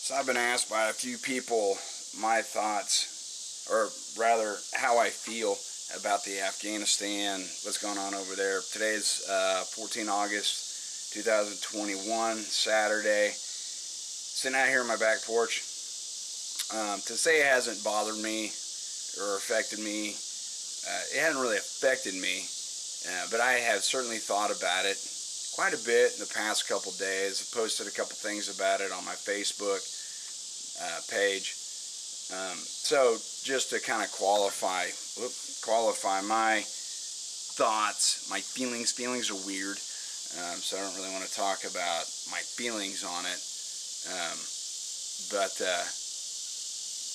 So I've been asked by a few people my thoughts, or rather how I feel about the Afghanistan, what's going on over there. Today's 14 August 2021, Saturday. Sitting out here on my back porch. To say it hasn't bothered me or affected me, it hasn't really affected me, but I have certainly thought about it quite a bit in the past couple days. I posted a couple things about it on my Facebook page. So just to kind of qualify my thoughts, my feelings. Feelings are weird, so I don't really want to talk about my feelings on it.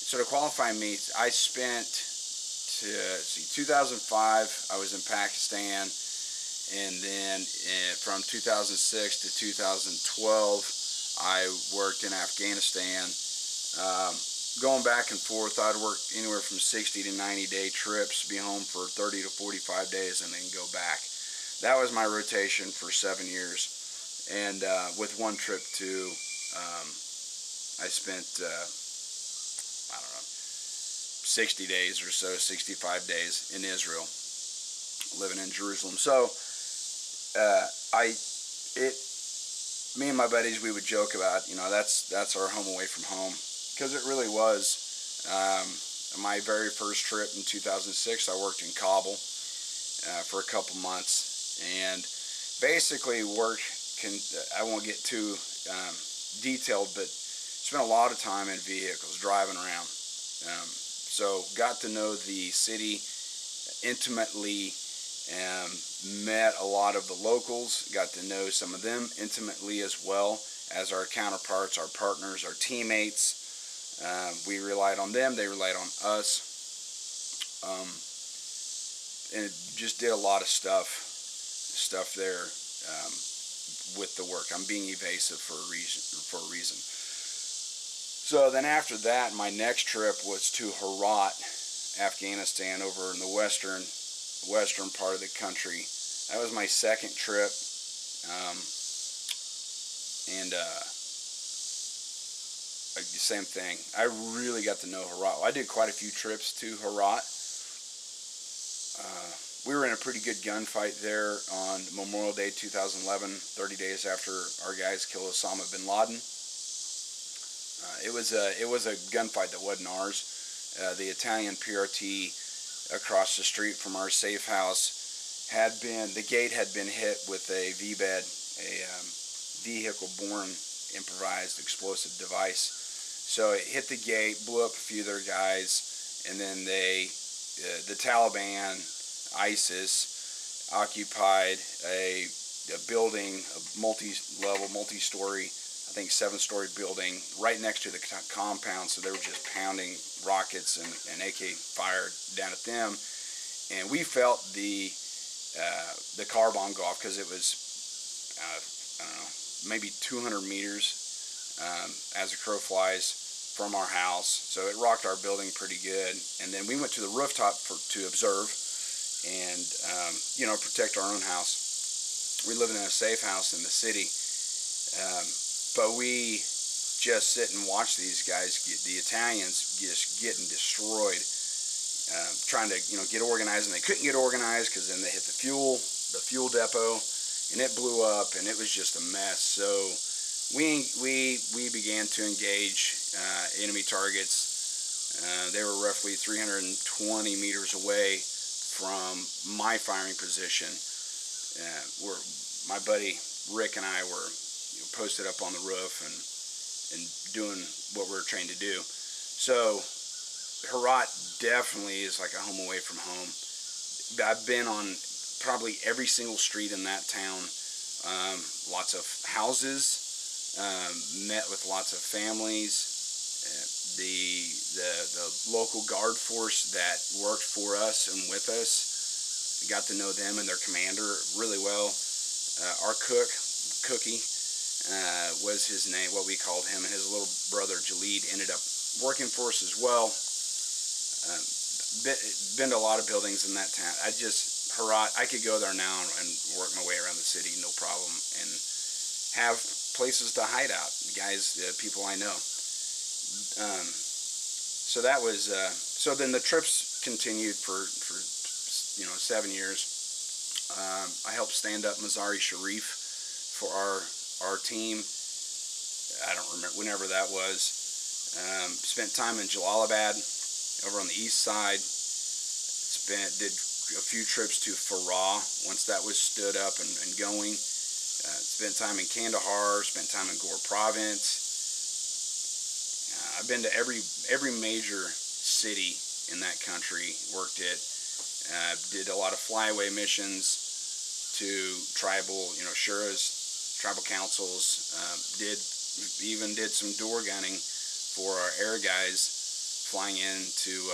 So to qualify me, I spent, 2005, I was in Pakistan, and then from 2006 to 2012, I worked in Afghanistan. Going back and forth, I'd work anywhere from 60 to 90-day trips, be home for 30 to 45 days, and then go back. That was my rotation for 7 years. And with one trip to, I spent, I don't know, 60 days or so, 65 days in Israel, living in Jerusalem. So, me and my buddies, we would joke about, that's our home away from home. Because it really was. My very first trip in 2006, I worked in Kabul for a couple months, and basically I won't get too detailed, but spent a lot of time in vehicles driving around. So got to know the city intimately, met a lot of the locals, got to know some of them intimately as well as our counterparts, our partners, our teammates. We relied on them, they relied on us, and just did a lot of stuff there with the work. I'm being evasive for a reason. So then after that, my next trip was to Herat, Afghanistan, over in the western part of the country. That was my second trip, same thing. I really got to know Herat. I did quite a few trips to Herat. We were in a pretty good gunfight there on Memorial Day 2011, 30 days after our guys killed Osama bin Laden. It was a gunfight that wasn't ours. The Italian PRT across the street from our safe house the gate had been hit with a VBED, a vehicle-borne improvised explosive device. So it hit the gate, blew up a few of their guys, and then the Taliban, ISIS, occupied a building, a multi-level, multi-story, I think 7-story building right next to the compound. So they were just pounding rockets and AK fired down at them, and we felt the car bomb go off because it was I don't know, maybe 200 meters as a crow flies from our house. So it rocked our building pretty good, and then we went to the rooftop to observe and protect our own house. We're living in a safe house in the city. But we just sit and watch these guys, the Italians, just getting destroyed, trying to get organized, and they couldn't get organized because then they hit the fuel depot, and it blew up, and it was just a mess. So we began to engage enemy targets. They were roughly 320 meters away from my firing position, where my buddy Rick and I were posted up on the roof and doing what we were trained to do. So Herat definitely is like a home away from home. I've been on probably every single street in that town. Lots of houses, met with lots of families. The local guard force that worked for us and with us, got to know them and their commander really well. Our Cookie, was his name, what we called him, and his little brother Jalid ended up working for us as well. Been to a lot of buildings in that town. Herat, I could go there now and work my way around the city, no problem, and have places to hide out. Guys, people I know. So that was, so then the trips continued for 7 years. I helped stand up Mazar-e Sharif for our team. I don't remember whenever that was. Spent time in Jalalabad over on the east side. Did a few trips to Farah once that was stood up and going. Spent time in Kandahar. Spent time in Gore Province. I've been to every major city in that country. Worked it. Did a lot of flyaway missions to tribal, shuras, tribal councils. Even did some door gunning for our air guys flying into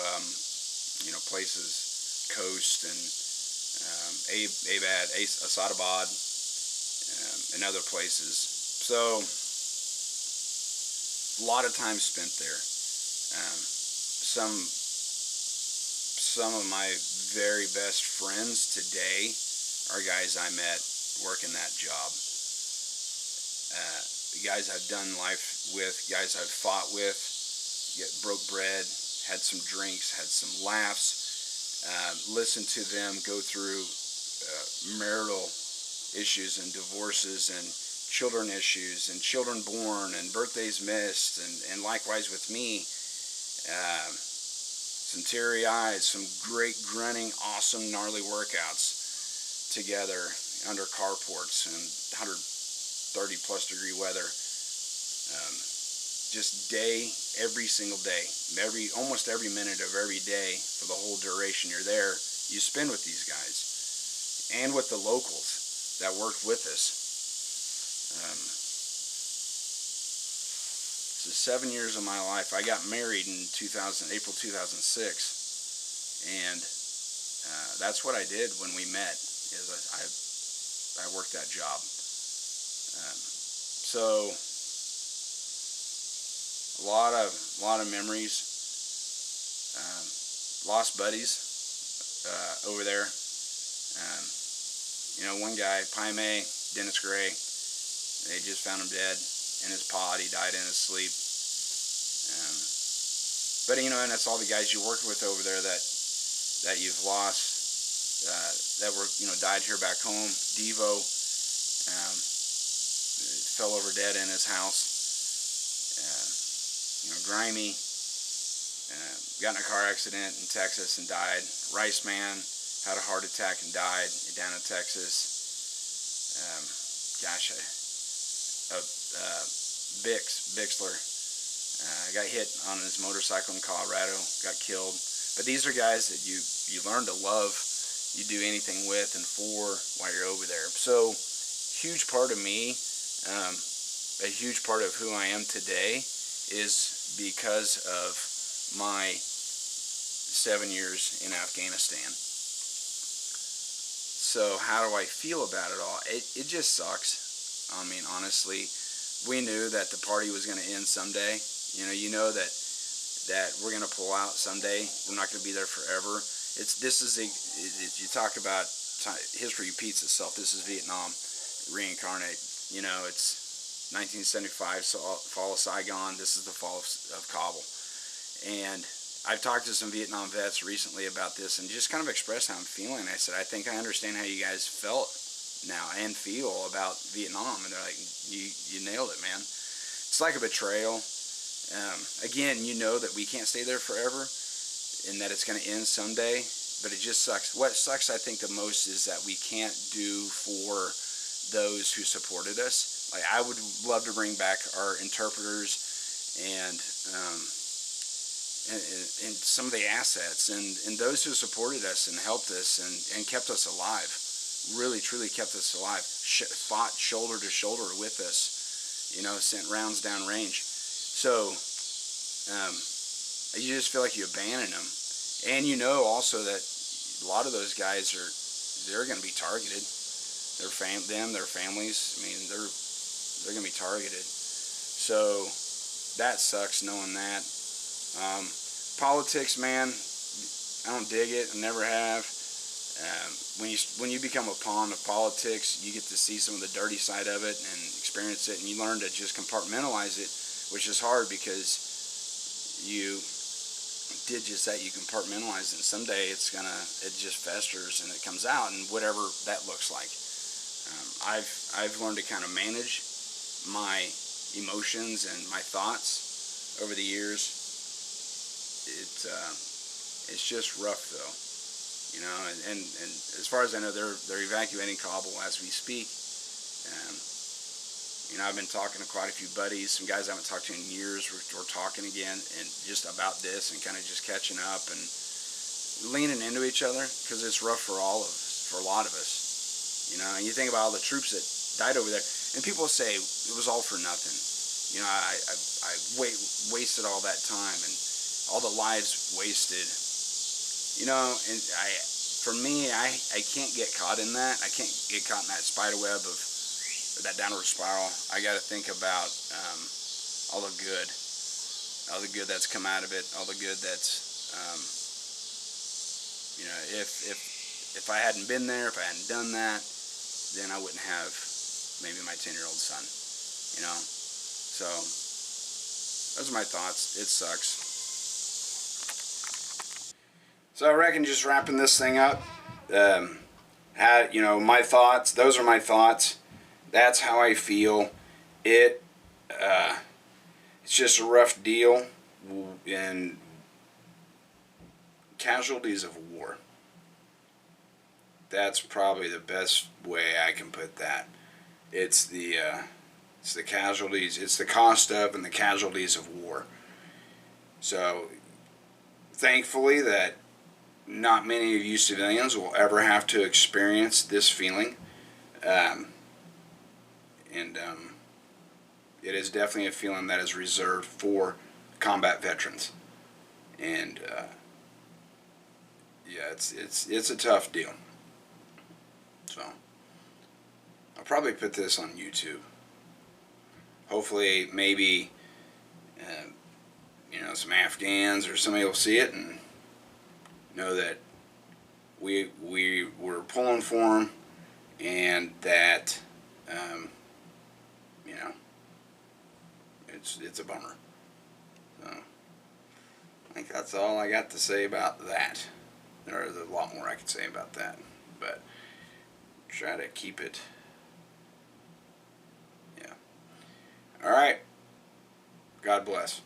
places, Coast and Asadabad, and other places. So a lot of time spent there. Some of my very best friends today are guys I met working that job. Guys I've done life with, guys I've fought with, broke bread, had some drinks, had some laughs, listened to them go through marital issues and divorces and children issues and children born and birthdays missed, and likewise with me. Some teary eyes, some great grunting, awesome, gnarly workouts together under carports and 130 plus degree weather. Just every single day, almost every minute of every day for the whole duration you're there, you spend with these guys and with the locals that worked with us. So 7 years of my life. I got married in April 2006, and that's what I did when we met. I worked that job. So a lot of memories. Lost buddies over there. One guy, Paime, Dennis Gray, they just found him dead in his pod. He died in his sleep. But and that's all the guys you worked with over there that you've lost, that were died here back home. Devo fell over dead in his house. Grimy got in a car accident in Texas and died. Rice Man had a heart attack and died down in Texas. Bixler got hit on his motorcycle in Colorado, got killed. But these are guys that you learn to love, you do anything with and for while you're over there. So huge part of me, a huge part of who I am today is because of my 7 years in Afghanistan. So how do I feel about it all? It just sucks. I mean, honestly, we knew that the party was going to end someday. You know that we're going to pull out someday. We're not going to be there forever. You talk about history repeats itself. This is Vietnam reincarnate. It's 1975, fall of Saigon. This is the fall of Kabul. And I've talked to some Vietnam vets recently about this and just kind of expressed how I'm feeling. I said, I think I understand how you guys felt now and feel about Vietnam. And they're like, you nailed it, man. It's like a betrayal. Again, that we can't stay there forever and that it's going to end someday, but it just sucks. What sucks, I think, the most is that we can't do for those who supported us. Like, I would love to bring back our interpreters and some of the assets and those who supported us and helped us and kept us alive, really truly kept us alive, fought shoulder to shoulder with us, sent rounds down range. So you just feel like you abandon them, and also that a lot of those guys they're going to be targeted. Their families. I mean, they're going to be targeted. So that sucks knowing that. Politics, man, I don't dig it. I never have. When you become a pawn of politics, you get to see some of the dirty side of it and experience it, and you learn to just compartmentalize it, which is hard because you did just that. You compartmentalize, and someday it just festers and it comes out, and whatever that looks like. I've learned to kind of manage my emotions and my thoughts over the years. It's just rough though, you know. And as far as I know, they're evacuating Kabul as we speak. You know, I've been talking to quite a few buddies, some guys I haven't talked to in years. We're talking again, and just about this, and kind of just catching up and leaning into each other, because it's rough for a lot of us. You know, and you think about all the troops that died over there, and people say it was all for nothing. You know, I wasted all that time and all the lives wasted. You know, and for me, I can't get caught in that. I can't get caught in that spider web of that downward spiral. I got to think about all the good that's come out of it, all the good that's, you know, if I hadn't been there, if I hadn't done that, then I wouldn't have maybe my 10-year-old son, you know. So those are my thoughts. It sucks. So I reckon just wrapping this thing up, you know, my thoughts, those are my thoughts. That's how I feel. It's just a rough deal, and casualties of war. That's probably the best way I can put that. It's the casualties. It's the cost of and the casualties of war. So thankfully that not many of you civilians will ever have to experience this feeling. It is definitely a feeling that is reserved for combat veterans, and yeah, it's a tough deal. So I'll probably put this on YouTube. Hopefully, maybe you know, some Afghans or somebody will see it and know that we were pulling for them, and that you know, it's a bummer. So I think that's all I got to say about that. There's a lot more I could say about that, but try to keep it. Yeah. All right. God bless.